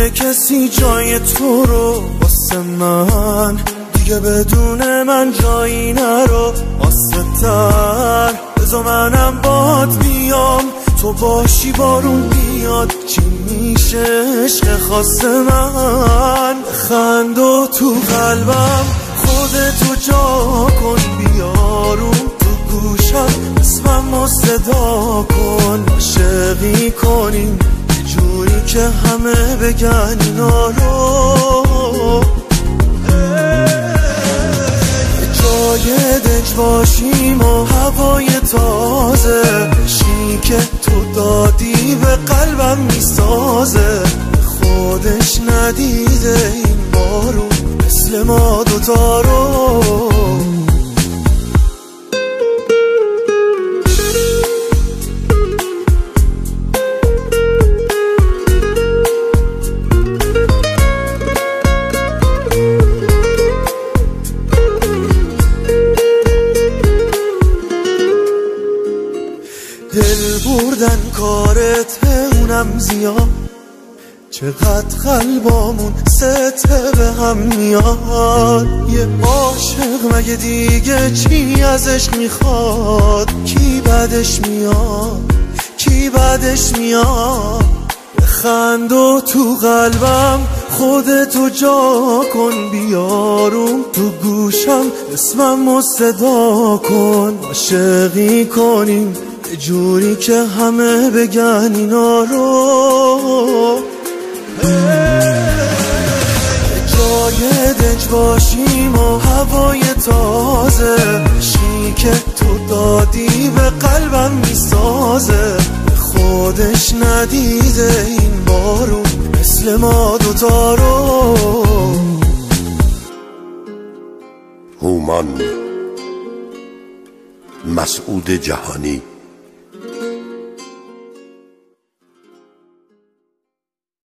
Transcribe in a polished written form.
ندونه کسی جای تو رو واسه من، دیگه بدون من جایی نرو واسه تر. بذار منم باد بیام تو باشی بارون بیاد، چی میشه عشق خاص من؟ خند و تو قلبم خودتو جا کن، بیارون تو گوشم اسممو صدا کن. عاشقی کنیم جوری که همه بگن اینا رو، جای دنج باشیم و هوای تازه، عشقی که تو دادی به قلبم میسازه. خودش ندیده این بارون مثل ما دوتا رو. دل بردن کارت اونم زیاد، چقدر قلبامون سته به هم میاد. یه عاشق مگه دیگه چی ازش میخواد؟ کی بعدش میاد؟ کی بعدش میاد؟ بخند و تو قلبم خودتو جا کن، بیارون تو گوشم اسممو صدا کن. عاشقی کنیم یه جوری که همه بگن اینا رو، جای دنج باشیم و هوای تازه، عشقی که تو دادی به قلبم میسازه. خودش ندیده این بارون مثل ما دوتا رو. هومان مسعود جهانی